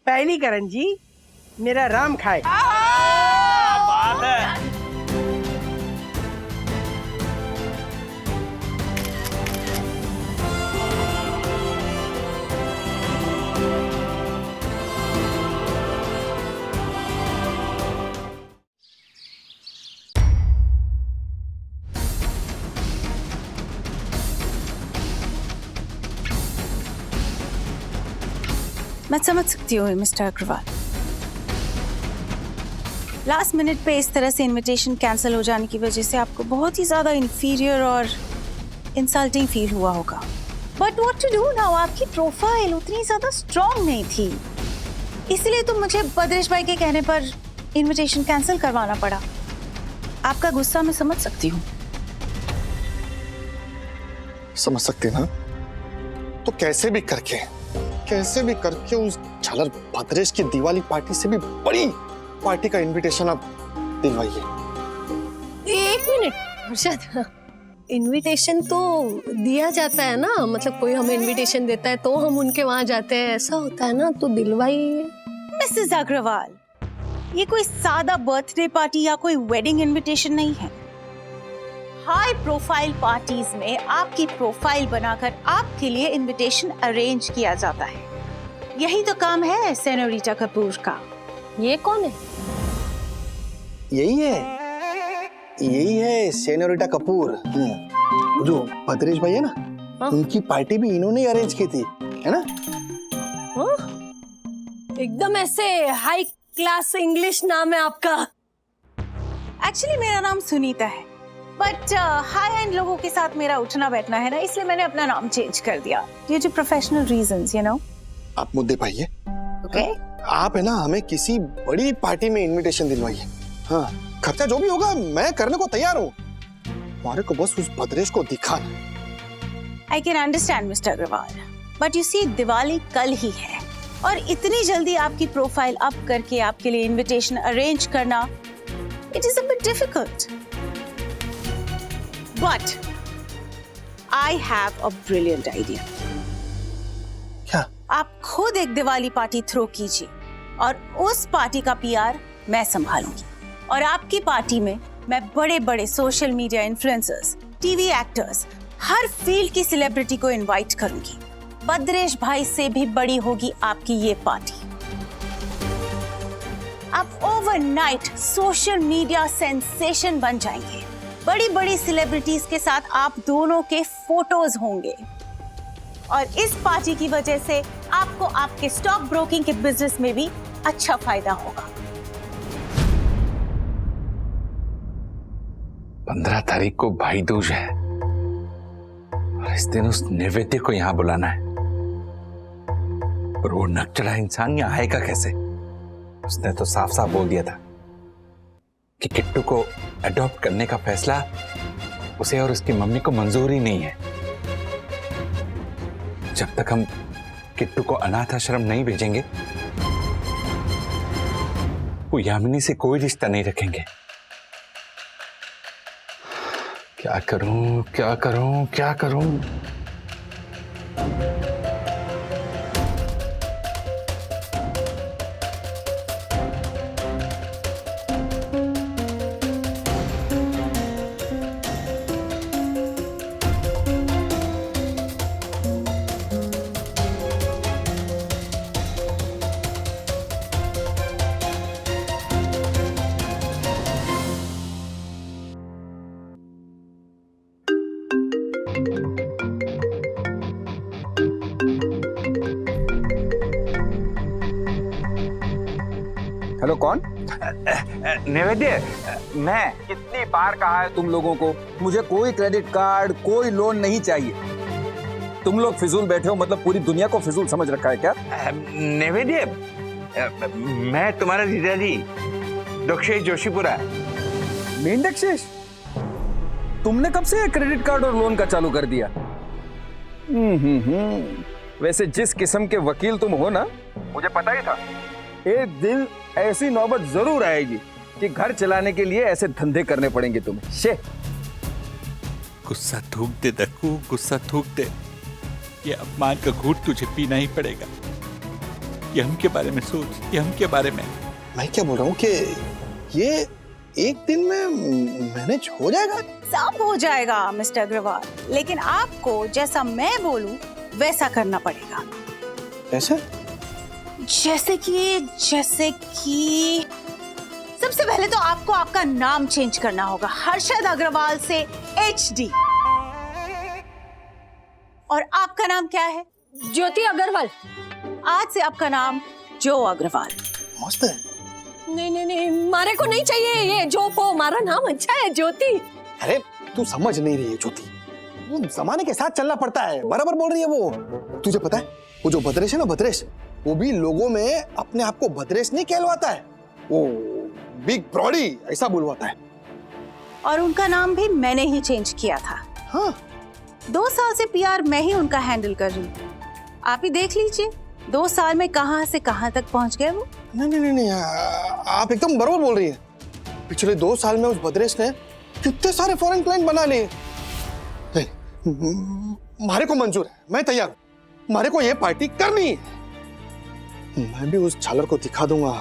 पहली करण जी, मेरा राम खाए। बात है। मैं समझ सकती हूँ मिस्टर अग्रवाल, लास्ट मिनट पे इस तरह से इनविटेशन कैंसिल हो जाने की वजह से आपको बहुत ही ज्यादा इंफीरियर और इंसल्टिंग फील हुआ होगा। But what to do now, आपकी प्रोफाइल उतनी ज्यादा स्ट्रांग नहीं थी, इसलिए तो मुझे बद्रेश भाई के कहने पर इनविटेशन कैंसिल करवाना पड़ा। आपका गुस्सा मैं समझ सकती हूँ। समझ सकते ना, तो कैसे भी करके उस झालर भद्रेश की दिवाली पार्टी से भी बड़ी पार्टी का इनविटेशन आप दिलवाइए। एक मिनट हर्षद, इनविटेशन तो दिया जाता है ना, मतलब कोई हमें इनविटेशन देता है तो हम उनके वहां जाते हैं, ऐसा होता है ना, तो दिलवाइए। मिसेस अग्रवाल, ये कोई सादा बर्थडे पार्टी या कोई वेडिंग इनविटेशन नहीं है। हाई प्रोफाइल पार्टीज में आपकी प्रोफाइल बनाकर आपके लिए इनविटेशन अरेंज किया जाता है। यही तो काम है सेनोरिटा कपूर का। ये कौन है? यही है सेनोरिटा कपूर। जो भद्रेश भाई है ना, उनकी पार्टी भी इन्होंने अरेंज की थी, है ना? एकदम ऐसे हाई क्लास इंग्लिश नाम है आपका। एक्चुअली मेरा नाम सुनीता है, बट हाई एंड लोगों के साथ मेरा उठना बैठना है ना, इसलिए मैंने अपना नाम चेंज कर दिया due to professional reasons, you know. आप मुद्दे पाइए। ओके, आप है ना, हमें किसी बड़ी पार्टी में इनविटेशन दिलवाइए। हाँ, खर्चा जो भी होगा मैं करने को तैयार हूँ। हमारे को बस उस भद्रेश को दिखाना। I can understand mister Agarwal, but you see Diwali कल ही है और इतनी जल्दी आपकी प्रोफाइल अप करके आपके लिए इनविटेशन अरेंज करना, it is a bit difficult. But I have a brilliant idea. क्या? आप खुद एक दिवाली पार्टी थ्रो कीजिए और उस पार्टी का पीआर मैं संभालूंगी, और आपकी पार्टी में मैं बड़े बड़े social media influencers, TV actors, हर फील्ड की सेलिब्रिटी को इनवाइट करूंगी। बद्रेश भाई से भी बड़ी होगी आपकी ये पार्टी। आप ओवरनाइट सोशल मीडिया सेंसेशन बन जाएंगे। बड़ी बड़ी सेलिब्रिटीज के साथ आप दोनों के फोटोज होंगे, और इस पार्टी की वजह से आपको आपके स्टॉक ब्रोकिंग के बिजनेस में भी अच्छा फायदा होगा। 15 तारीख को भाई दूज है और इस दिन उस नैवेद्य को यहाँ बुलाना है, और वो नकचढ़ा इंसान यहाँ आएगा कैसे? उसने तो साफ साफ बोल दिया था कि किट्टू को अडॉप्ट करने का फैसला उसे और उसकी मम्मी को मंजूर ही नहीं है। जब तक हम किट्टू को अनाथ आश्रम नहीं भेजेंगे, वो यामिनी से कोई रिश्ता नहीं रखेंगे। क्या करूं, क्या करूं, क्या करूं? हेलो, कौन? नैवेद्य, मैं। कितनी बार कहा है तुम लोगों को, मुझे कोई क्रेडिट कार्ड, कोई लोन नहीं चाहिए। तुम लोग फिजूल बैठे हो, मतलब पूरी दुनिया को फिजूल समझ रखा है क्या? नैवेद्य, मैं तुम्हारा जीजाजी दक्षेश जोशीपुरा। मेंढकशेष, तुमने कब से क्रेडिट कार्ड और लोन का चालू कर दिया? वैसे जिस किस्म के वकील तुम हो ना, मुझे पता ही था एक दिन ऐसी नौबत जरूर आएगी कि घर चलाने के लिए ऐसे धंधे करने पड़ेंगे तुम्हें। शे, गुस्सा थूक दे दक्कू, गुस्सा थूक दे। ये अपमान का घूंट तुझे पीना ही पड़ेगा। ये हम के बारे में सोच, ये हम के बारे में। मैं क्या बोल रहा हूँ कि ये एक दिन में मैनेज हो जाएगा। सब हो जाएगा मिस्टर अग्रवाल, लेकिन आपको जैसा मैं बोलूं वैसा करना पड़ेगा। ऐसे? जैसे कि सबसे पहले तो आपको आपका नाम चेंज करना होगा, हर्षद अग्रवाल से HD। और आपका नाम क्या है? ज्योति अग्रवाल। आज से आपका नाम जो अग्रवाल। मस्त है। नहीं, मारे को नहीं चाहिए ये जो पो, हमारा नाम अच्छा है ज्योति। अरे तू समझ नहीं रही है ज्योति, वो जमाने के साथ चलना पड़ता है। बराबर बोल रही है वो। तुझे पता है वो जो भद्रेश है ना, भद्रेश, वो भी लोगों में अपने आप को भद्रेश नहीं कहलवाता है, वो बिग ब्रॉडी ऐसा बुलवाता है। और उनका नाम भी मैंने ही चेंज किया था। हाँ 2 साल से PR मैं ही उनका हैंडल कर रही हूँ। आप ही देख लीजिए 2 साल में कहां से कहां तक पहुंच गए वो। नहीं, आप एकदम बराबर बोल रही है। पिछले 2 साल में उस भद्रेश ने कितने सारे फॉरेन क्लाइंट बना लिए। मारे को मंजूर है, मैं तैयार हूं। मारे को ये पार्टी करनी है। मैं भी उस झालर को दिखा दूंगा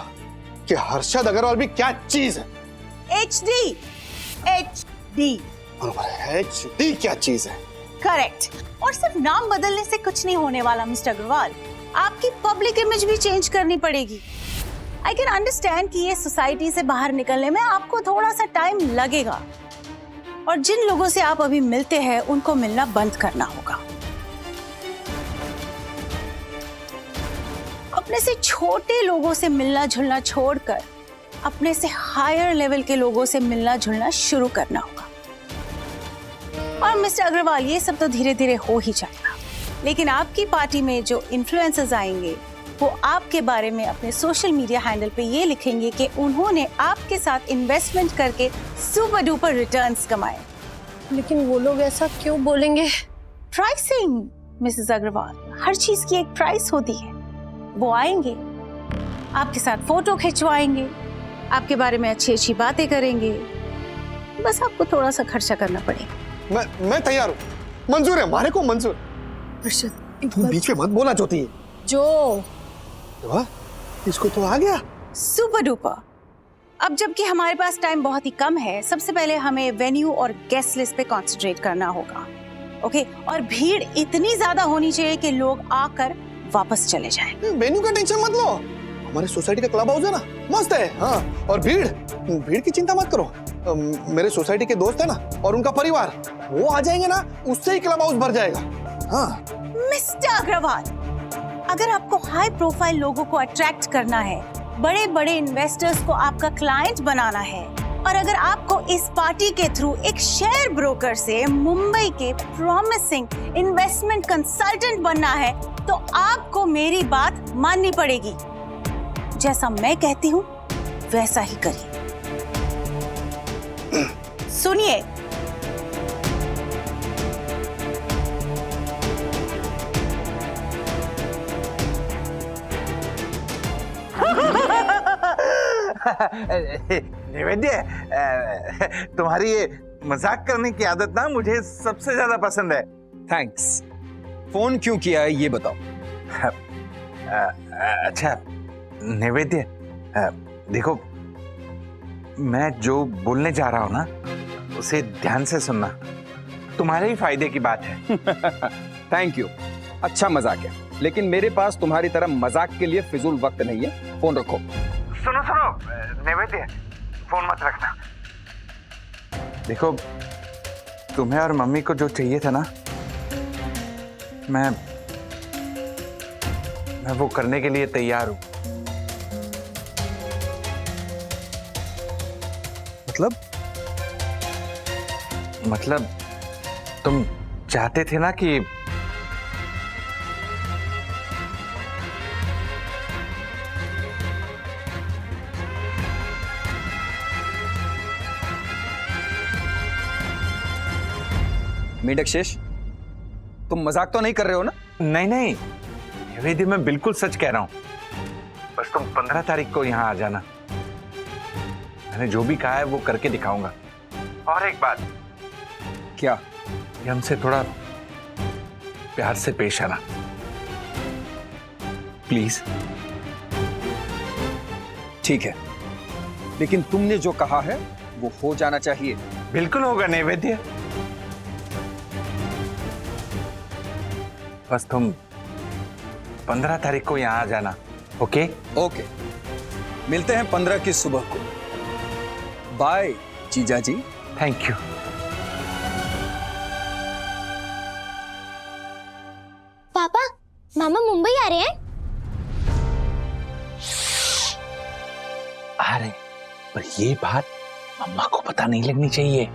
कि हर्षद अग्रवाल भी क्या चीज है। HD बरोबर है, HD क्या चीज है। करेक्ट। और सिर्फ नाम बदलने से कुछ नहीं होने वाला मिस्टर अग्रवाल, आपकी पब्लिक इमेज भी चेंज करनी पड़ेगी। आई कैन अंडरस्टैंड कि ये सोसाइटी से बाहर निकलने में आपको थोड़ा सा टाइम लगेगा, और जिन लोगों से आप अभी मिलते हैं उनको मिलना बंद करना होगा। अपने से छोटे लोगों से मिलना जुलना छोड़कर अपने से हायर लेवल के लोगों से मिलना जुलना शुरू करना होगा। और मिस्टर अग्रवाल ये सब तो धीरे धीरे हो ही जाएगा, लेकिन आपकी पार्टी में जो इन्फ्लुएंसर्स आएंगे वो आपके बारे में अपने सोशल मीडिया हैंडल पे ये लिखेंगे कि उन्होंने आपके साथ इन्वेस्टमेंट करके सुपर डुपर रिटर्न्स कमाए। लेकिन वो लोग ऐसा क्यों बोलेंगे? प्राइसिंग मिसेस अग्रवाल, हर चीज की एक प्राइस होती है। वो आएंगे, आपके साथ फोटो खिंचवाएंगे, आपके बारे में अच्छी अच्छी बातें करेंगे। बस आपको थोड़ा सा खर्चा करना पड़ेगा। मैं तैयार हूँ, मंजूर है, मारे को मंजूर। हर्षद बीच में मत बोला ज्योति। जो इसको तो आ गया सुपर डुपर। अब जबकि हमारे पास टाइम बहुत ही कम है, सबसे पहले हमें वेन्यू और गेस्ट लिस्ट पे कंसंट्रेट करना होगा। ओके, और भीड़ इतनी ज्यादा होनी चाहिए कि लोग आकर वापस चले जाएं। वेन्यू का टेंशन मत लो, हमारे सोसाइटी का क्लब हाउस है ना, मस्त है। हाँ, और भीड़ की चिंता मत करो। मेरे सोसाइटी के दोस्त है ना और उनका परिवार, वो आ जाएंगे ना, उससे ही क्लब हाउस भर जाएगा। हाँ मिस्टर अग्रवाल, अगर आपको हाई प्रोफाइल लोगों को अट्रैक्ट करना है, बड़े बड़े इन्वेस्टर्स को आपका क्लाइंट बनाना है, और अगर आपको इस पार्टी के थ्रू एक शेयर ब्रोकर से मुंबई के प्रॉमिसिंग इन्वेस्टमेंट कंसल्टेंट बनना है, तो आपको मेरी बात माननी पड़ेगी। जैसा मैं कहती हूँ वैसा ही करिए। सुनिए, निवेद्य, तुम्हारी ये मजाक करने की आदत ना मुझे सबसे ज्यादा पसंद है। थैंक्स। फोन क्यों किया है ये बताओ। अच्छा निवेद्य, देखो मैं जो बोलने जा रहा हूँ ना उसे ध्यान से सुनना, तुम्हारे ही फायदे की बात है। थैंक यू, अच्छा मजाक है, लेकिन मेरे पास तुम्हारी तरह मजाक के लिए फिजूल वक्त नहीं है। फोन रखो। सुनो निवेद्य, फोन मत रखना। देखो तुम्हें और मम्मी को जो चाहिए था ना, मैं वो करने के लिए तैयार हूं। मतलब तुम चाहते थे ना कि मीडकशेष, तुम मजाक तो नहीं कर रहे हो ना? नहीं निवेद्य, मैं बिल्कुल सच कह रहा हूं। बस तुम 15 तारीख को यहाँ आ जाना। मैंने जो भी कहा है वो करके दिखाऊंगा। और एक बात, क्या? ये हमसे थोड़ा प्यार से पेश आना प्लीज। ठीक है, लेकिन तुमने जो कहा है वो हो जाना चाहिए। बिल्कुल होगा नैवेद्य। बस तुम 15 तारीख को यहाँ आ जाना। ओके ओके, मिलते हैं 15 की सुबह को। बाय जीजा जी। Thank you. पापा, मामा मुंबई आ रहे हैं? आ रहे, पर ये बात मम्मा को पता नहीं लगनी चाहिए,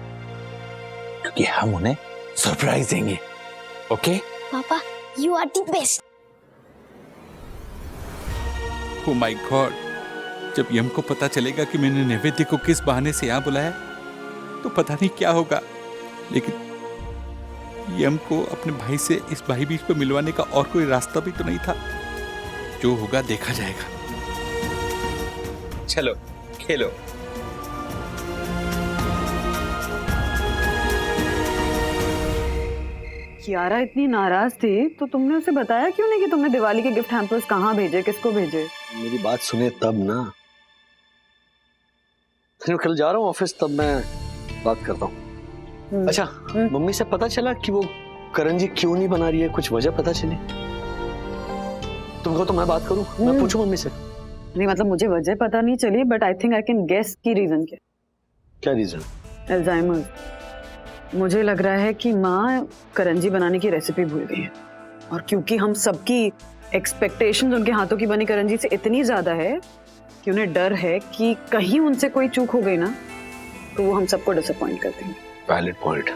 क्योंकि हम उन्हें सरप्राइज देंगे। ओके? पापा, you are the best. Oh my god, जब यम को पता चलेगा कि मैंने नैवेद्य को किस बहाने से यहाँ बुलाया तो पता नहीं क्या होगा। लेकिन यम को अपने भाई से इस भाई बीच पर मिलवाने का और कोई रास्ता भी तो नहीं था। जो होगा देखा जाएगा। चलो खेलो। कियारा इतनी नाराज थी तो तुमने उसे बताया क्यों नहीं कि तुमने दिवाली के गिफ्ट हैम्पर्स कहाँ भेजे, किसको भेजे? मेरी बात सुने तब ना। मैं कल जा रहा हूँ ऑफिस, तब मैं बात करता हूँ। अच्छा, मम्मी से पता चला कि वो करण जी क्यों नहीं बना रही है? कुछ वजह पता चली? तुमको तो मैं बात करूँ, मैं पूछूं मम्मी से? नहीं मतलब मुझे वजह पता नहीं चली, but I think I can guess की रीजन क्या रीजन? अल्जाइमर्स। मुझे लग रहा है कि माँ करंजी बनाने की रेसिपी भूल गई है, और क्योंकि हम सबकी एक्सपेक्टेशंस उनके हाथों की बनी करंजी से इतनी ज्यादा है कि उन्हें डर है कि कहीं उनसे कोई चूक हो गई ना तो वो हम सबको डिसअपॉइंट कर देंगे। Valid point.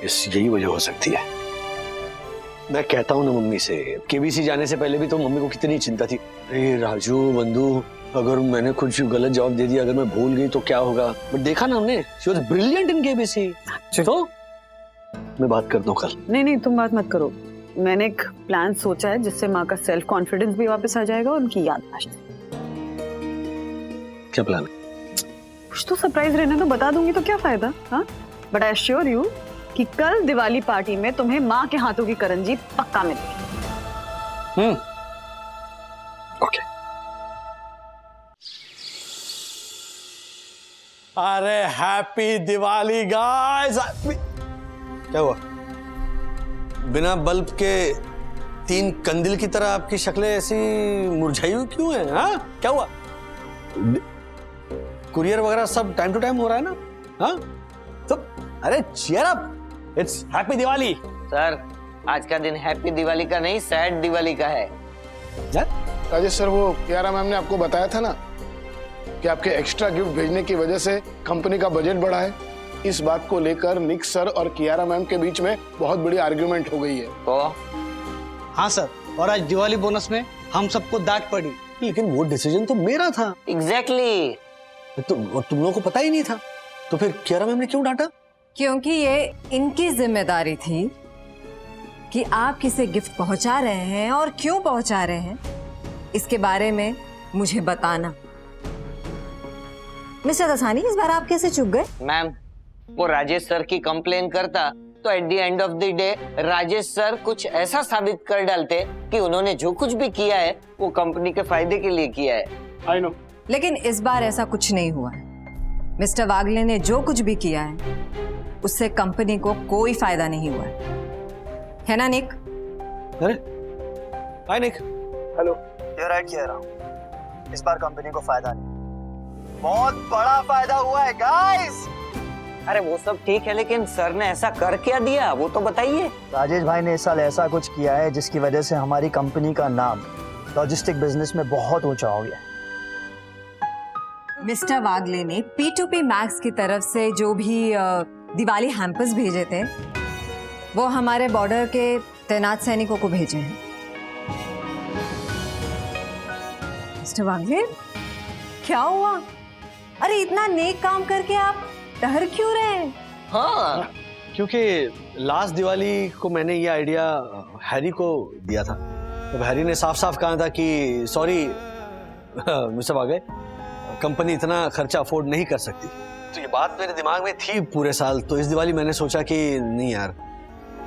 यही वजह हो सकती है। मैं कहता हूँ ना मम्मी से, केबीसी जाने से पहले भी तो मम्मी को कितनी चिंता थी। अरे राजू बंधु, अगर मैंने कुछ गलत जवाब दे दिया, अगर मैं भूल गई तो क्या होगा? बट देखा ना हमने, she was brilliant in KBC. तो मैं बात करता हूँ कल। नहीं तुम बात मत करो। मैंने एक प्लान सोचा है जिससे माँ का सेल्फ कॉन्फिडेंस भी वापस आ जाएगा और उनकी याददाश्त। क्या प्लान है? कुछ तो सरप्राइज रहने तो बता दूंगी तो क्या फायदा? हाँ, बट आई एश्योर यू कि कल दिवाली पार्टी में तुम्हें माँ के हाथों की करंजी पक्का मिलेगी। ओके। अरे हैप्पी दिवाली गाइस। क्या हुआ? बिना बल्ब के 3 कंदिल की तरह आपकी शक्लें ऐसी मुरझाई हुई क्यों हैं? हाँ, क्या हुआ? कुरियर वगैरह सब टाइम टू टाइम हो रहा है ना? हाँ, तो अरे cheer up, it's happy Diwali. Sir, आज का दिन हैप्पी दिवाली का नहीं, सैड दिवाली का है। राजेश सर, वो कियारा मैम ने आपको बताया था ना कि आपके एक्स्ट्रा गिफ्ट भेजने की वजह से कंपनी का बजट बढ़ा है। इस बात को लेकर निक सर और कियारा मैम के बीच में बहुत बड़ी आर्ग्यूमेंट हो गई है। तो हाँ सर, और आज दिवाली बोनस में हम सबको डांट पड़ी। लेकिन वो डिसीजन तो मेरा था। एग्जैक्टली। तुम लोगों को पता ही नहीं था, तो फिर कियारा मैम ने क्यों डांटा? क्योंकि ये इनकी जिम्मेदारी थी कि आप किसे गिफ्ट पहुंचा रहे हैं और क्यों पहुंचा रहे हैं, इसके बारे में मुझे बताना। मिस्टर दसानी, इस बार आप कैसे चुक गए? मैम, वो राजेश सर की कंप्लेन करता तो at the end of the day Rajesh sir कुछ ऐसा साबित कर डालते कि उन्होंने जो कुछ भी किया है वो कंपनी के फायदे के लिए किया है। I know. लेकिन इस बार ऐसा कुछ नहीं हुआ है। मिस्टर वागले ने जो कुछ भी किया है उससे कंपनी को कोई फायदा नहीं हुआ है ना निक? अरे हाय निक। हेलो। यू राइट कियारा, इस बार कंपनी को फायदा नहीं, बहुत बड़ा फायदा हुआ है गाइस। अरे वो सब ठीक है, लेकिन सर ने ऐसा कर क्या दिया वो तो बताइए। राजेश भाई ने इस साल ऐसा कुछ किया है जिसकी वजह से हमारी कंपनी का नाम लॉजिस्टिक बिजनेस में बहुत ऊंचा हो गया। मिस्टर वागले ने P2P मैक्स की तरफ से जो भी दिवाली हैम्पर्स भेजे थे वो हमारे बॉर्डर के तैनात सैनिकों को भेजे हैं। मिस्टर वागले, क्या हुआ? अरे इतना नेक काम करके आप डर क्यों रहे हैं? हाँ, क्योंकि लास्ट दिवाली को मैंने ये आइडिया हैरी को दिया था। तो हैरी ने साफ साफ कहा था कि सॉरी मिस्टर वागले, कंपनी इतना खर्चा अफोर्ड नहीं कर सकती। तो ये बात मेरे दिमाग में थी पूरे साल। तो इस दिवाली मैंने सोचा कि नहीं यार,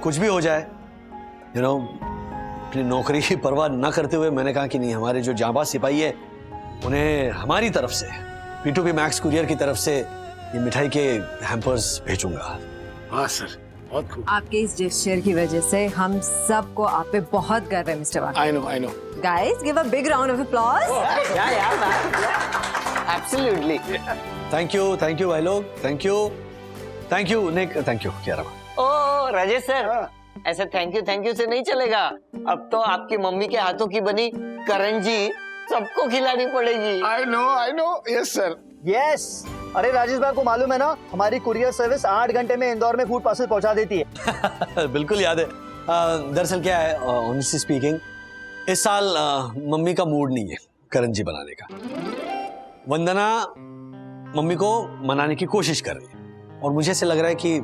कुछ भी हो जाए, यू नो, अपनी नौकरी की परवाह ना करते हुए मैंने कहा कि नहीं, हमारे जो जांबाज सिपाही है उन्हें हमारी तरफ से P2P मैक्स कुरियर की तरफ से ये मिठाई के हैम्पर्स भेजूंगा। हाँ सर, बहुत खूब। आपके इस जेस्चर की वजह से हम सबको आप पे बहुत गर्व है mister Wagh. I know. Guys give a big round of applause. Absolutely. Thank you भाई लोग, thank you Nick, thank you Kiara. Oh Rajesh sir, ऐसे थैंक यू से नहीं चलेगा। अब तो आपकी मम्मी के हाथों की बनी करंजी सबको खिलानी पड़ेगी। I know, yes sir. Yes, अरे राजेश भाई को मालूम है ना, हमारी कुरियर सर्विस 8 घंटे में इंदौर में फूड पार्सल पहुंचा देती है। बिल्कुल याद है। दरअसल क्या है, ऑनेस्टली स्पीकिंग, इस साल मम्मी का मूड नहीं है करंजी बनाने का। वंदना मम्मी को मनाने की कोशिश कर रही है और मुझे ऐसे लग रहा है कि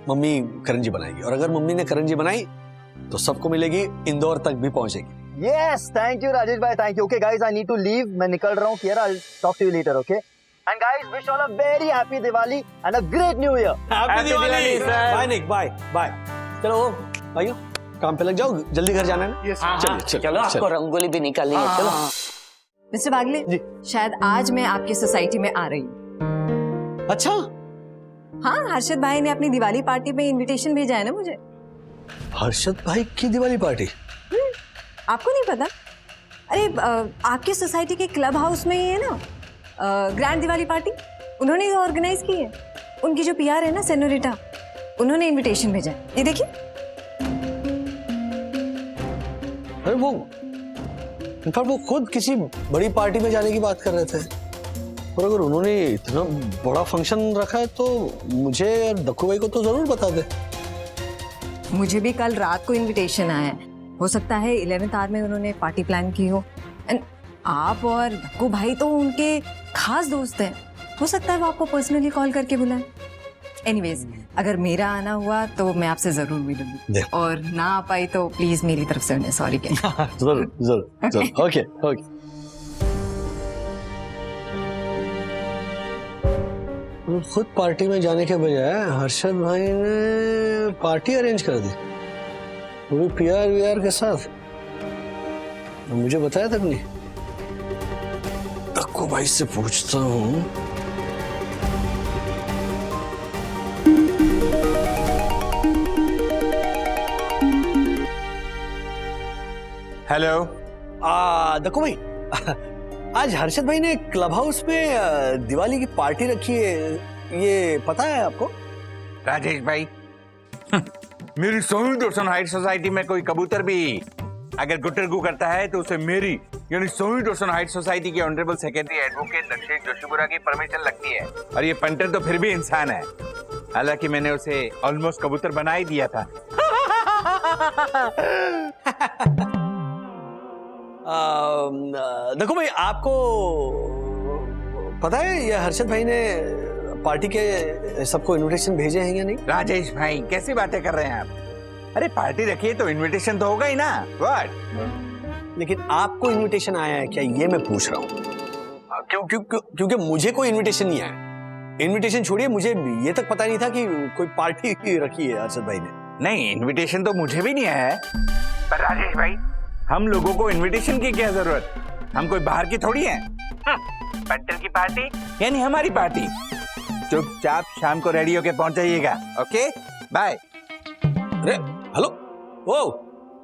मम्मी करंजी बनाएगी, और अगर मम्मी ने करंजी बनाई तो सबको मिलेगी, इंदौर तक भी पहुंचेगी। यस, थैंक यू राजेश भाई, thank you. Okay guys, I need to leave, मैं निकल रहा हूँ। Kiara, I will talk to you later, okay? And guys, wish all a very happy Diwali and a great new year. Happy Diwali sir. Bye Nick, bye. चलो भाइयों, काम पे लग जाओ, जल्दी घर जाना है ना। चलो आपको रंगोली भी निकालनी है। चलो मिस्टर बागले, शायद आज मैं आपकी सोसाइटी में आ रही हूँ। अच्छा? हाँ, हर्षद भाई ने अपनी दिवाली पार्टी में इनविटेशन भेजा है ना मुझे। हर्षद भाई की दिवाली पार्टी? आपको नहीं पता? अरे आपके सोसाइटी के क्लब हाउस में ही है ना ग्रैंड दिवाली पार्टी, उन्होंने ऑर्गेनाइज की है। उनकी जो पीआर है ना सेनोरिटा, उन्होंने इनविटेशन भेजा है, ये देखिए। अरे वो खुद किसी बड़ी पार्टी में जाने की बात कर रहे थे, और अगर उन्होंने इतना बड़ा फंक्शन रखा है तो मुझे और दक्कू भाई को तो जरूर बता दे। मुझे भी कल रात को इनविटेशन आया है, हो सकता है 11th आवर में उन्होंने पार्टी प्लान की हो। एंड आप और दक्कू भाई तो उनके खास दोस्त हैं, हो सकता है वो आपको पर्सनली कॉल करके बुलाएं। एनीवेज, अगर मेरा आना हुआ तो मैं आपसे जरूर मिलूंगी, और ना आ पाई तो प्लीज मेरी तरफ से उन्हें सॉरी कहना। जरूर। ओके। खुद पार्टी में जाने के बजाय हर्षद भाई ने पार्टी अरेंज कर दी, वो भी पीआर के साथ। मुझे बताया तक नहीं। दक्कू भाई से पूछता हूँ। हेलो। दक्कू भाई, आज हर्षद भाई ने क्लब हाउस में दिवाली की पार्टी रखी है, ये पता है आपको? राजेश भाई, मेरी सोनी दोसन हाइट सोसाइटी में कोई कबूतर भी अगर गुटरगू करता है तो उसे मेरी यानी सोनी दोसन हाइट सोसाइटी के honourable secretary advocate Dakshesh Joshipura की परमिशन लगती है। और ये पंटर तो फिर भी इंसान है, हालांकि मैंने उसे ऑलमोस्ट कबूतर बना ही दिया था। देखो भाई, आपको पता है ये हर्षद भाई ने पार्टी के सबको इनविटेशन भेजे हैं या नहीं? राजेश भाई, कैसी बातें कर रहे हैं आप? अरे पार्टी रखी है तो इनविटेशन तो होगा ही ना। व्हाट? लेकिन आपको इनविटेशन आया है क्या, ये मैं पूछ रहा हूँ। क्योंकि मुझे कोई इनविटेशन नहीं आया। इनविटेशन छोड़िए, मुझे ये तक पता नहीं था कि कोई पार्टी रखी है हर्षद भाई ने। नहीं, इनविटेशन तो मुझे भी नहीं आया है। पर राजेश भाई, हम लोगों को इनविटेशन की क्या जरूरत? हम कोई बाहर की थोड़ी हैं। पंटर की पार्टी यानी हमारी पार्टी। चुपचाप शाम को रेडी होके पहुंच जाइएगा। Okay, bye. अरे हेलो, ओ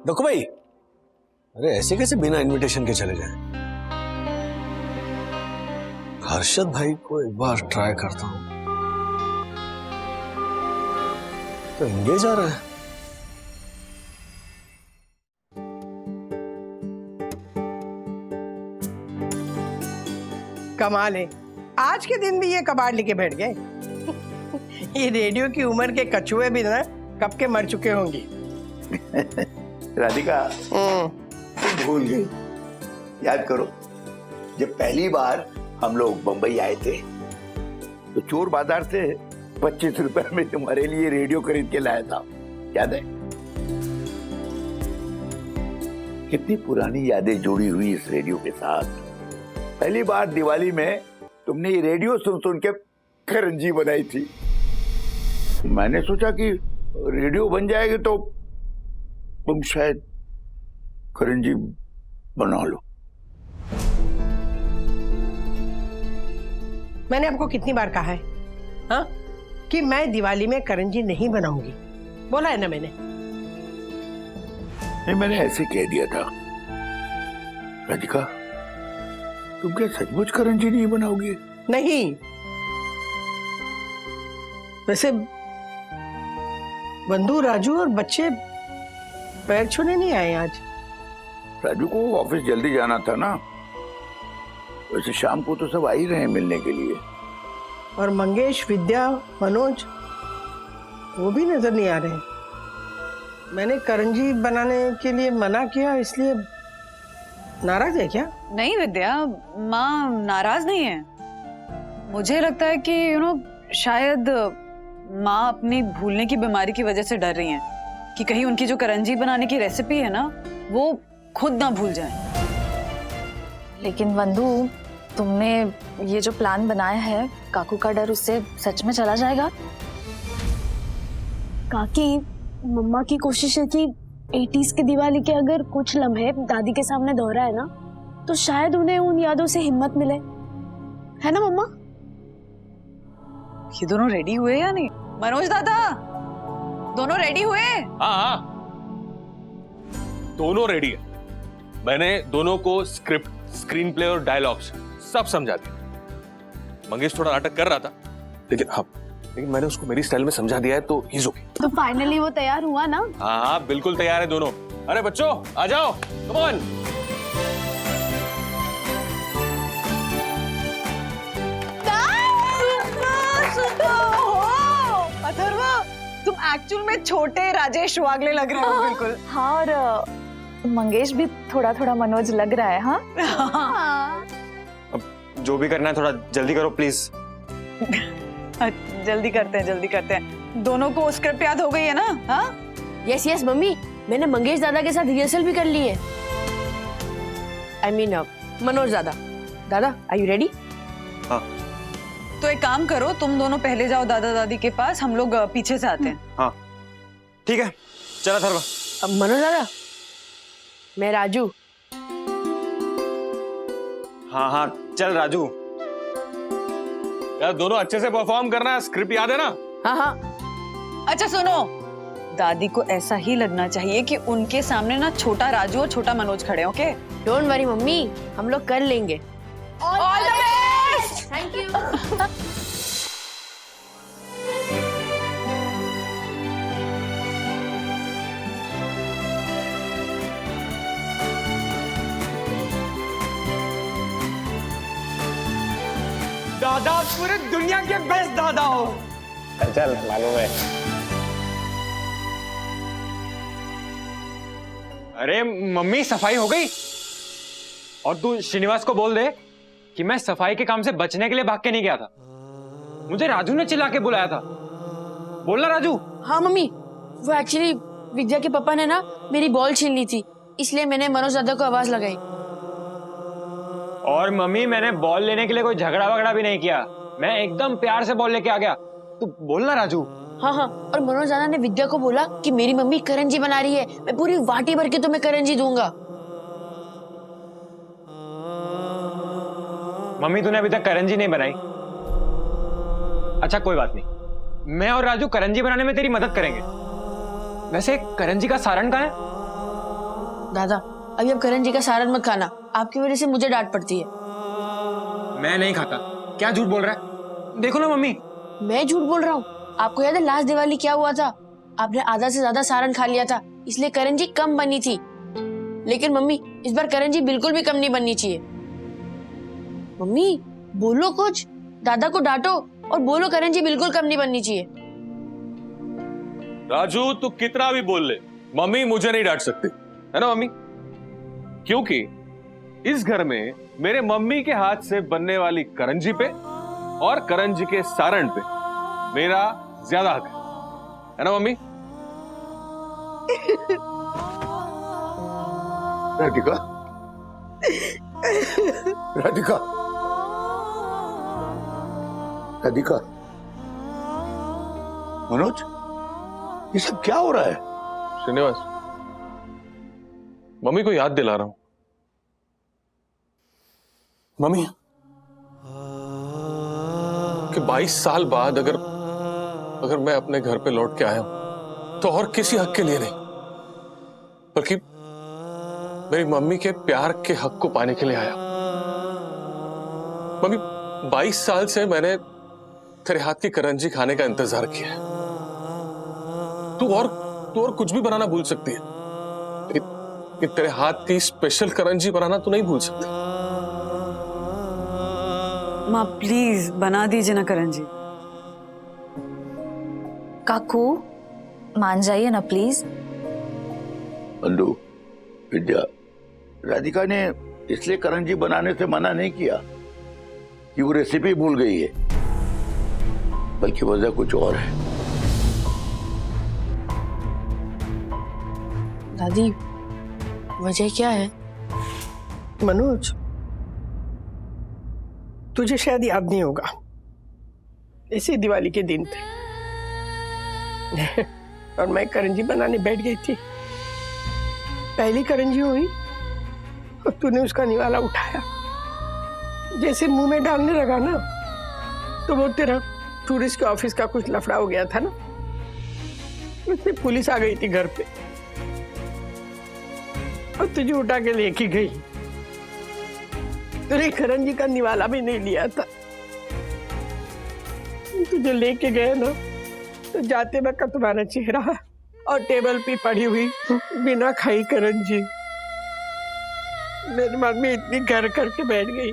दक्कू भाई, अरे ऐसे कैसे बिना इनविटेशन के चले जाए? हर्षद भाई को एक बार ट्राई करता हूं। तो एंगेज आ रहा है। कमाल है, आज के दिन भी ये कबाड़ लेके बैठ गए। ये रेडियो की उम्र के कछुए भी ना कब के मर चुके होंगे। राधिका, तुम भूल गई? याद करो, जब पहली बार हम लोग बंबई आए थे तो चोर बाजार से 25 रुपए में तुम्हारे लिए रेडियो खरीद के लाया था, याद है? कितनी पुरानी यादें जुड़ी हुई इस रेडियो के साथ। पहली बार दिवाली में तुमने ये रेडियो सुन सुन के करंजी बनाई थी। मैंने सोचा कि रेडियो बन जाएगी तो तुम शायद करंजी बना लो। मैंने आपको कितनी बार कहा है हाँ कि मैं दिवाली में करंजी नहीं बनाऊंगी, बोला है ना मैंने। नहीं, मैंने ऐसे कह दिया था। राधिका, तुम क्या सचमुच करंजी नहीं बनाओगी? नहीं, वैसे बंधु, राजू और बच्चे पैर छूने नहीं आए आज। राजू को ऑफिस जल्दी जाना था ना, वैसे शाम को तो सब आ ही रहे हैं मिलने के लिए। और मंगेश, विद्या, मनोज वो भी नजर नहीं आ रहे। मैंने करंजी बनाने के लिए मना किया, इसलिए नाराज है क्या? नहीं विद्या, माँ नाराज नहीं है। मुझे लगता है कि शायद माँ अपनी भूलने की बीमारी की वजह से डर रही हैं कि कहीं उनकी जो करंजी बनाने की रेसिपी है ना वो खुद ना भूल जाए। लेकिन बंधु, तुमने ये जो प्लान बनाया है, काकू का डर उससे सच में चला जाएगा? काकी, मम्मा की कोशिश है कि 80s की दिवाली के अगर कुछ लम्हे दादी के सामने दोहराए ना तो शायद उन्हें उन यादों से हिम्मत मिले, है ना मम्मा? ये दोनों रेडी हुए या नहीं? मनोज दादा, दोनों रेडी हुए? हाँ, दोनों रेडी है। मैंने दोनों को स्क्रिप्ट, स्क्रीन प्ले और डायलॉग्स सब समझा दिया। मंगेश थोड़ा नाटक कर रहा था, लेकिन मैंने उसको मेरी स्टाइल में समझा दिया है, तो ही ओके। तो फाइनली वो तैयार हुआ ना? हाँ, बिल्कुल तैयार है दोनों। अरे बच्चों, आ जाओ, कम ऑन। अथर्व, तुम एक्चुअल में छोटे राजेश वागले लग रहे हो बिल्कुल। हाँ, और मंगेश भी थोड़ा थोड़ा मनोज लग रहा है। हाँ, अब जो भी करना है थोड़ा जल्दी करो प्लीज। जल्दी करते हैं। दोनों को स्क्रिप्ट याद हो गई है ना? हाँ, यस मम्मी, मैंने मंगेश दादा के साथ रिहर्सल भी कर ली है। आई मीन मनोज दादा। दादा, आर यू रेडी? हाँ। तो एक काम करो, तुम दोनों पहले जाओ दादा दादी के पास, हम लोग पीछे से आते हैं। हाँ ठीक है, चला थरवा। अब मनोज दादा, मैं राजू। हाँ, चल राजू। यार दोनों अच्छे से परफॉर्म करना है, स्क्रिप्ट याद है ना? हाँ। अच्छा सुनो, दादी को ऐसा ही लगना चाहिए कि उनके सामने ना छोटा राजू और छोटा मनोज खड़े। ओके, डोंट वरी मम्मी, हम लोग कर लेंगे। All the best. Thank you. दादा पूरे दुनिया के बेस्ट दादा हो। चल मालूम है। अरे मम्मी, सफाई हो गई? और तू श्रीनिवास को बोल दे कि मैं सफाई के काम से बचने के लिए भाग के नहीं गया था, मुझे राजू ने चिल्ला के बुलाया था। बोलना राजू। हाँ मम्मी, वो एक्चुअली विद्या के पापा ने ना मेरी बॉल छीन ली थी, इसलिए मैंने मनोज दादा को आवाज लगाई। और मम्मी, मैंने बॉल लेने के लिए कोई झगड़ा वगड़ा भी नहीं किया, मैं एकदम प्यार से बॉल लेके आ गया। तू बोलना राजू। हाँ, और मनोज दादा ने विद्या को बोला कि मेरी मम्मी करंजी बना रही है, मैं पूरी वाटी भर के तुम्हें करंजी दूंगा। मम्मी, तूने अभी तक करंजी नहीं बनाई। अच्छा कोई बात नहीं, मैं और राजू करंजी बनाने में तेरी मदद करेंगे। वैसे करंजी का सारण कहाँ है? दादा, अभी अब करंजी का सारण मत खाना, आपकी वजह से मुझे डांट पड़ती है। मैं नहीं खाता। क्या झूठ बोल रहा है? देखो ना मम्मी। मैं झूठ बोल रहा हूँ? आपको याद है लास्ट दिवाली क्या हुआ था? आपने आधा से ज्यादा सारण खा लिया था, इसलिए करंजी कम बनी थी। लेकिन मम्मी, इस बार करंजी बिल्कुल भी कम नहीं बननी चाहिए। मम्मी बोलो कुछ, दादा को डांटो और बोलो करंजी बिल्कुल कम नहीं बननी चाहिए। राजू, तू कितना भी बोल ले, मम्मी मुझे नहीं डांट सकती, है ना मम्मी? क्योंकि इस घर में मेरे मम्मी के हाथ से बनने वाली करंजी पे और करंजी के सारण पे मेरा ज्यादा हक है ना मम्मी? राधिका, राधिका, राधिका, मनोज, ये सब क्या हो रहा है? श्रीनिवास, मम्मी को याद दिला रहा हूं। मम्मी, कि 22 साल बाद अगर मैं अपने घर पे लौट के आया हूं तो और किसी हक के लिए नहीं, बल्कि मेरी मम्मी के प्यार के हक को पाने के लिए आया। मम्मी, 22 साल से मैंने तेरे हाथ की करंजी खाने का इंतजार किया है। तू और कुछ भी बनाना भूल सकती है, लेकिन तेरे हाथ की स्पेशल करंजी बनाना तू नहीं भूल सकती। माँ प्लीज बना दीजिए ना करंजी। काकू मान जाइए ना प्लीज। बंधु, विद्या, राधिका ने इसलिए करंजी बनाने से मना नहीं किया कि वो रेसिपी भूल गई है, बल्कि वजह कुछ और है। दादी, वजह क्या है? मनोज, तुझे शायद याद नहीं होगा, इसी दिवाली के दिन थे और मैं करंजी बनाने बैठ गई थी। पहली करंजी हुई और तूने उसका निवाला उठाया, जैसे मुंह में डालने लगा ना, तो वो तेरा टूरिस्ट के ऑफिस का कुछ लफड़ा हो गया था ना, उसमें पुलिस आ गई थी घर पे और तुझे उठा के लेके गई। तूने करंजी का निवाला भी नहीं लिया था। तुझे लेके गए ना, तो जाते वक्त तुम्हारा चेहरा और टेबल पे पड़ी हुई बिना खाई करंजी मेरे मन में इतनी घर करके बैठ गई,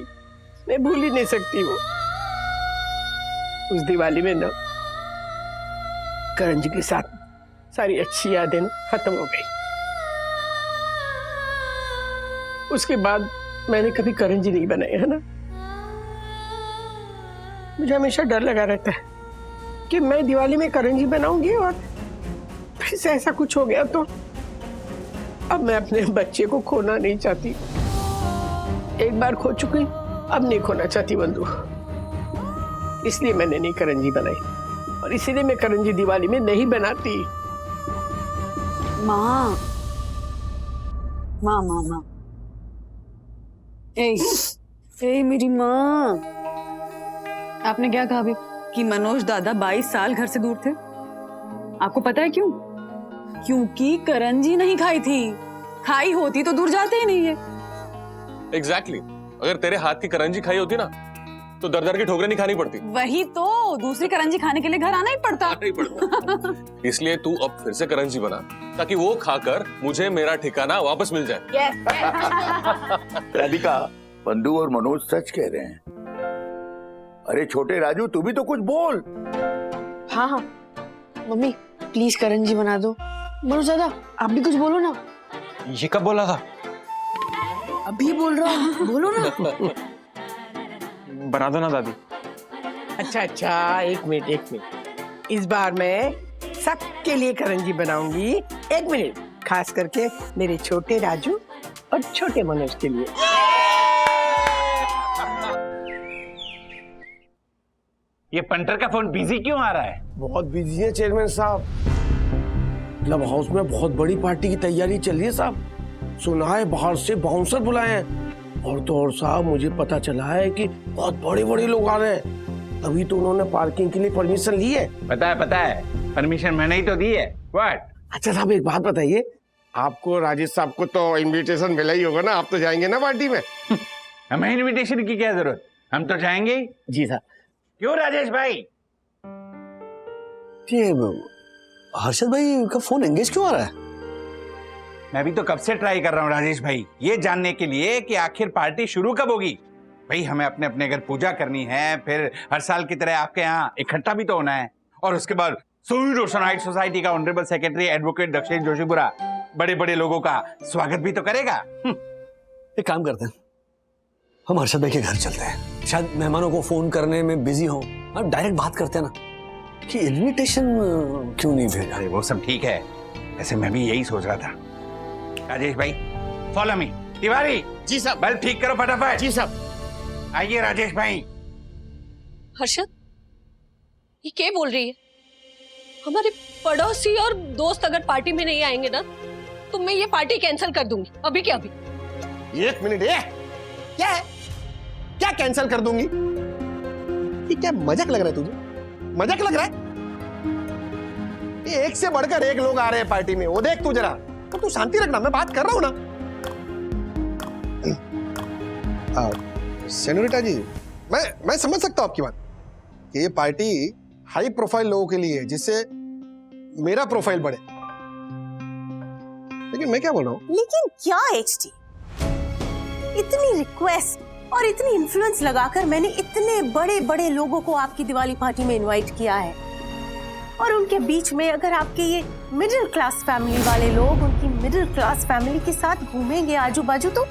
मैं भूल ही नहीं सकती वो। उस दिवाली में ना करंजी के साथ सारी अच्छी यादें खत्म हो गई। उसके बाद मैंने कभी करंजी नहीं बनाई, है ना। मुझे हमेशा डर लगा रहता है कि मैं दिवाली में करंजी बनाऊंगी और फिर से ऐसा कुछ हो गया तो। अब मैं अपने बच्चे को खोना नहीं चाहती, एक बार खो चुकी, अब नहीं खोना चाहती बंधु। इसलिए मैंने नहीं करंजी बनाई और इसीलिए मैं करंजी दिवाली में नहीं बनाती। माँ माँ माँ माँ, ए मेरी माँ, आपने क्या कहा अभी कि मनोज दादा 22 साल घर से दूर थे? आपको पता है क्यों? क्योंकि करंजी नहीं खाई थी। खाई होती तो दूर जाते ही नहीं है। एग्जैक्टली, अगर तेरे हाथ की करंजी खाई होती ना, तो दर दर की ठोकरें नहीं खानी पड़ती। वही तो, दूसरी करंजी खाने के लिए घर आना ही पड़ता। इसलिए तू अब फिर से करंजी बना, ताकि वो खाकर मुझे मेरा ठिकाना वापस मिल जाए। राधिका, बंधु और मनोज सच कह रहे हैं। अरे छोटे राजू, तू भी तो कुछ बोल। हाँ हाँ मम्मी, प्लीज करंजी बना दो। मनोज दादा, आप भी कुछ बोलो ना। ये कब बोला था? अभी बोल रहा हूँ, बोलो ना। बना दो ना दादी। अच्छा, एक मिनट। इस बार मैं सबके लिए करंजी बनाऊंगी। एक मिनट, खास करके मेरे छोटे राजू और छोटे मनोज के लिए। ये पंटर का फोन बिजी क्यों आ रहा है? बहुत बिजी है चेयरमैन साहब। क्लब हाउस में बहुत बड़ी पार्टी की तैयारी चल रही है साहब। सुना है बाहर से बाउंसर बुलाए हैं, और तो और साहब मुझे पता चला है कि बहुत बड़े बड़े लोग आ रहे हैं। तभी तो उन्होंने पार्किंग के लिए परमिशन ली है। पता है, परमिशन मैंने ही तो दी है। व्हाट? अच्छा साहब, एक बात बताइए, आपको राजेश साहब को तो इनविटेशन मिला ही होगा ना, आप तो जाएंगे ना पार्टी में? हमें इनविटेशन की क्या जरूरत, हम तो जाएंगे। जी साहब। क्यों राजेश भाई? हर्षद भाई का फोन एंगेज क्यों आ रहा है? मैं भी तो कब से ट्राई कर रहा हूँ राजेश भाई, ये जानने के लिए कि आखिर पार्टी शुरू कब होगी। भाई हमें अपने अपने घर पूजा करनी है, फिर हर साल की तरह आपके यहाँ इकट्ठा भी तो होना है, और उसके बाद सोई रोशन हाइट सोसाइटी का honourable secretary advocate Dakshesh Joshipura बड़े बड़े लोगों का स्वागत भी तो करेगा। एक काम करते हैं, हम हर्षद भाई के घर चलते हैं। शायद मेहमानों को फोन करने में बिजी हो, हम डायरेक्ट बात करते हैं ना कि इनविटेशन क्यों नहीं भेजा। अरे वो सब ठीक है, ऐसे मैं भी यही सोच रहा था। राजेश भाई फॉलो मी। तिवारी जी साहब। बल्ब ठीक करो फटाफट। जी साहब। आइए राजेश भाई। हर्षद, ये क्या बोल रही है? हमारे पड़ोसी और दोस्त अगर पार्टी में नहीं आएंगे ना, तो मैं ये पार्टी कैंसिल कर दूंगी, अभी के अभी। एक मिनट, क्या है? क्या कैंसिल कर दूंगी? ये क्या मजाक लग रहा है तुझे? मजाक लग रहा है? ये एक से बढ़कर एक लोग आ रहे हैं पार्टी में, वो देख तू जरा। तो तू शांति रखना, मैं बात कर रहा हूं ना। सेनोरिटा जी, मैं समझ सकता हूं आपकी बात कि ये पार्टी हाई प्रोफाइल लोगों के लिए है, जिससे मेरा प्रोफाइल बढ़े। लेकिन मैं क्या बोल रहा हूँ? लेकिन क्या एचटी, इतनी रिक्वेस्ट और इतनी इन्फ्लुएंस लगाकर मैंने इतने बड़े बड़े लोगों को आपकी दिवाली पार्टी में इनवाइट किया है, और उनके बीच में अगर आपके ये मिडिल क्लास फैमिली वाले लोग उनकी मिडिल क्लास फैमिली के साथ घूमेंगे आजू बाजू, तो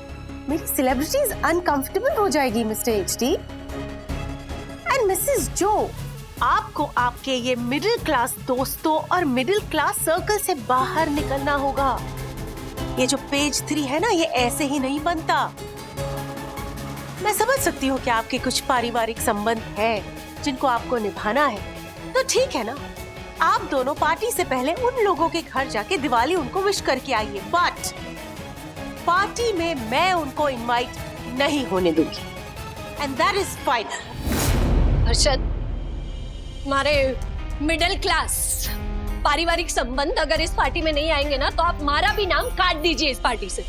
मेरी सेलिब्रिटीज अनकंफर्टेबल हो जाएगी मिस्टर एचटी। एंड मिसेस जो, आपको आपके ये मिडिल क्लास दोस्तों और मिडिल क्लास सर्कल से बाहर निकलना होगा। ये जो पेज 3 है ना, ये ऐसे ही नहीं बनता। मैं समझ सकती हूँ कि आपके कुछ पारिवारिक संबंध हैं जिनको आपको निभाना है, तो ठीक है ना, आप दोनों पार्टी से पहले उन लोगों के घर जाके दिवाली उनको विश करके आइए, बट पार्टी में मैं उनको इनवाइट नहीं होने दूंगी, and that is final. Harshad, हमारे मिडिल क्लास पारिवारिक संबंध अगर इस पार्टी में नहीं आएंगे ना, तो आप हमारा भी नाम काट दीजिए इस पार्टी से।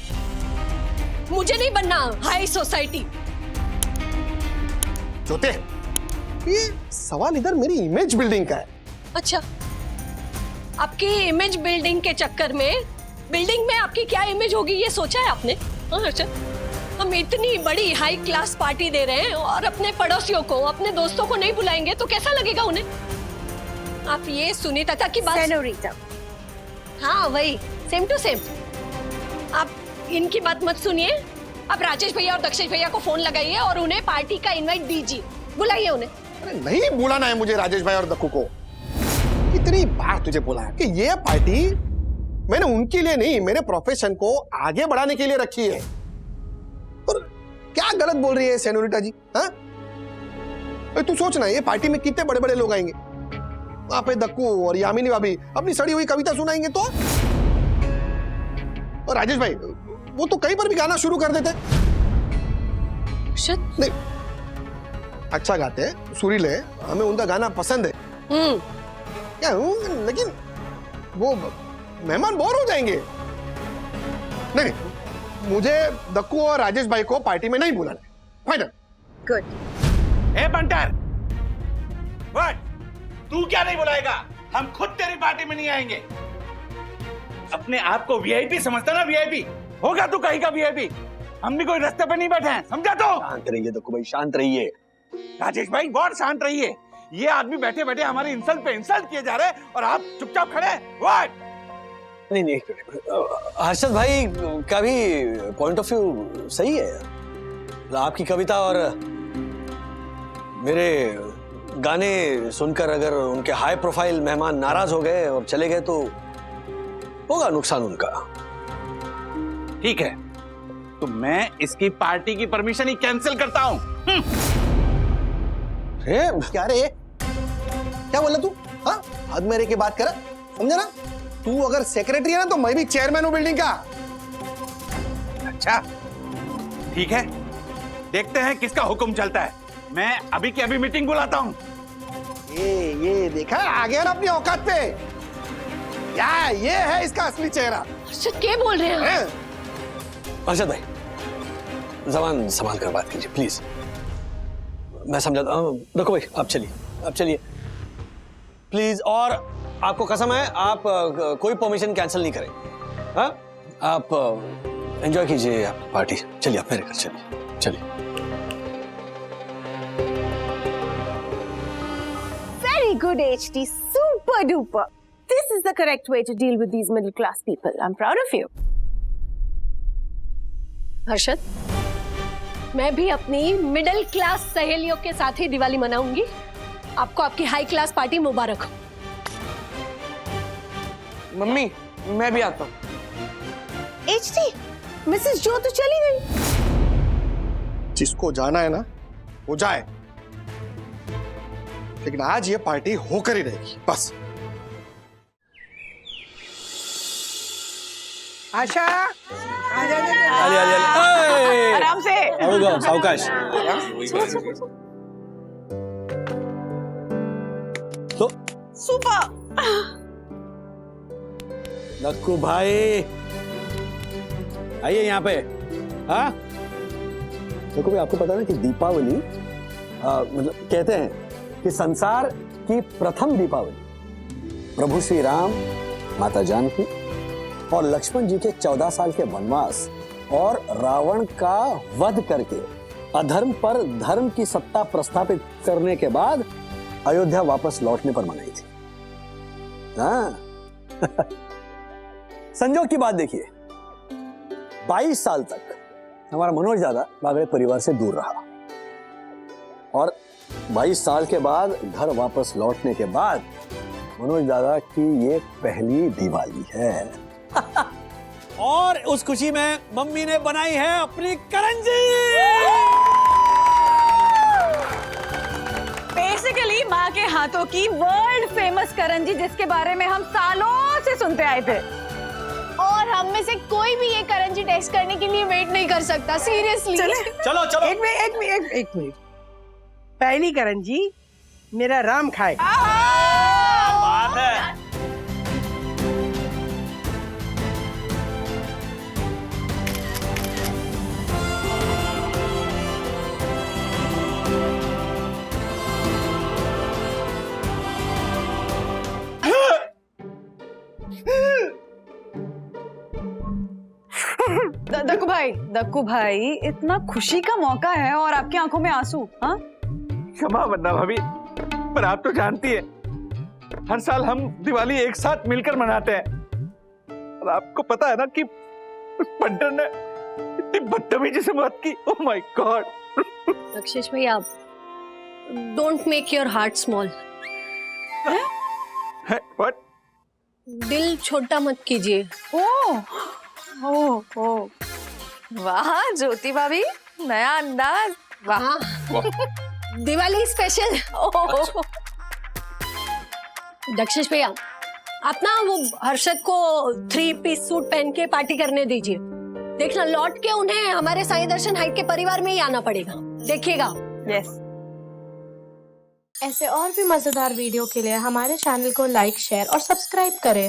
मुझे नहीं बनना हाई सोसाइटी। जोते, ये सवाल इधर मेरी इमेज बिल्डिंग का है। अच्छा, आपकी इमेज बिल्डिंग के चक्कर में बिल्डिंग में आपकी क्या इमेज होगी ये सोचा है आपने? अच्छा, हम इतनी बड़ी हाई क्लास पार्टी दे रहे हैं और अपने पड़ोसियों को, अपने दोस्तों को नहीं बुलाएंगे तो कैसा लगेगा उन्हें? आप ये सुनीता था कि बात, सेनोरिटा, हाँ वही, सेम टू सेम। आप इनकी बात मत सुनिए, आप राजेश भैया और दक्षेश भैया को फोन लगाइए और उन्हें पार्टी का इनवाइट दीजिए, बुलाइए उन्हें। अरे नहीं बुलाना है मुझे राजेश भाई और दक्कू को। कितनी बार तुझे बोला है कि ये पार्टी मैंने उनके लिए नहीं, मेरे प्रोफेशन को आगे बढ़ाने के लिए रखी है। और क्या गलत बोल रही है सेनोरिटा जी? हाँ, तू सोचना, ये पार्टी में कितने बड़े बड़े लोग आएंगे। वहां पे दक्कू और यामिनी भाभी अपनी सड़ी हुई कविता सुनाएंगे तो, और राजेश भाई वो तो कहीं पर भी गाना शुरू कर देते। नहीं, अच्छा गाते हैं, सुरीले, हमें उनका गाना पसंद है क्या, लेकिन वो मेहमान बोर हो जाएंगे। नहीं, मुझे दक्कू और राजेश भाई को पार्टी में नहीं बुलाना। फाइनल। गुड। ए बंटर, व्हाट? तू क्या नहीं बुलाएगा? हम खुद तेरी पार्टी में नहीं आएंगे। अपने आप को वीआईपी समझता ना? वीआईपी होगा तू कहीं का वीआईपी। हम भी कोई रास्ते पे नहीं बैठे हैं, समझा? तो शांत रहिए दक्कू भाई, शांत रहिए। राजेश भाई बहुत शांत रहिए। ये आदमी बैठे बैठे हमारे इंसल्ट पे इंसल्ट किए जा रहे हैं और आप चुपचाप खड़े हैं। व्हाट? नहीं नहीं, हर्षद भाई का भी पॉइंट ऑफ व्यू सही है। आपकी कविता और मेरे गाने सुनकर अगर उनके हाई प्रोफाइल मेहमान नाराज हो गए और चले गए तो होगा नुकसान उनका। ठीक है, तो मैं इसकी पार्टी की परमिशन ही कैंसिल करता हूं। क्या रे, क्या बोला तू? हाँ, हद मेरे की बात कर, समझा ना? तू अगर सेक्रेटरी है ना, तो मैं भी चेयरमैन हूं बिल्डिंग का। अच्छा ठीक है, देखते हैं किसका हुक्म चलता है। मैं अभी की अभी मीटिंग बुलाता हूं। ये देखा, आ गया ना अपनी औकात पे। क्या ये है इसका असली चेहरा? क्या बोल रहे हैं? हर्षद भाई, जबान संभाल कर बात कीजिए प्लीज। मैं समझाता हूं। देखो भाई, आप चलिए प्लीज। और आपको कसम है, आप कोई परमिशन कैंसिल नहीं करें। हाँ, आप एंजॉय कीजिए आप पार्टी। चलिए आप मेरे घर चलिए। Very good, HT. Super duper. This is the correct way to deal with these middle class people. I'm proud of you. Harshad, मैं भी अपनी मिडिल क्लास सहेलियों के साथ ही दिवाली मनाऊंगी। आपको आपकी हाई क्लास पार्टी मुबारक हो। मम्मी, मैं भी आता हूँ। HT, मिसेस जो तो चली गई। जिसको जाना है ना, वो जाए, लेकिन आज ये पार्टी होकर ही रहेगी, बस। आशा, आराम से। सावकाश। सुपर। लक्कू भाई आइए यहाँ पे। हाँ देखो भाई, आपको पता है ना कि दीपावली मतलब कहते हैं कि संसार की प्रथम दीपावली प्रभु श्री राम, माता जानकी और लक्ष्मण जी के 14 साल के वनवास और रावण का वध करके अधर्म पर धर्म की सत्ता प्रस्थापित करने के बाद अयोध्या वापस लौटने पर मनाई थी। हाँ संजोग की बात देखिए, 22 साल तक हमारा मनोज दादा बागड़े परिवार से दूर रहा और 22 साल के बाद घर वापस लौटने के बाद मनोज दादा की ये पहली दिवाली है। और उस खुशी में मम्मी ने बनाई है अपनी करंजी। बेसिकली माँ के हाथों की वर्ल्ड फेमस करंजी, जिसके बारे में हम सालों से सुनते आए थे। और हम में से कोई भी ये करंजी टेस्ट करने के लिए वेट नहीं कर सकता, सीरियसली। चलो चलो एक मिनट। पहली करंजी मेरा राम खाए। बात है। दक्कू भाई, इतना खुशी का मौका है और आपकी आंखों में आंसू। हाँ क्षमा वंदना भाभी, पर आप तो जानती है हर साल हम दिवाली एक साथ मिलकर मनाते हैं और आपको पता है ना कि उस पंटर ने इतनी बदतमीजी से बात की। Oh my god. दक्षेश भैया, don't make your heart small. What? दिल छोटा मत कीजिए। ओ वाह ज्योति भाभी, नया अंदाज। वाह दिवाली स्पेशल। दक्षेश भैया, आप ना वो हर्षद को 3 पीस सूट पहन के पार्टी करने दीजिए। देखना लौट के उन्हें हमारे साई दर्शन हाइट के परिवार में ही आना पड़ेगा, देखिएगा। यस। ऐसे और भी मजेदार वीडियो के लिए हमारे चैनल को लाइक, शेयर और सब्सक्राइब करें।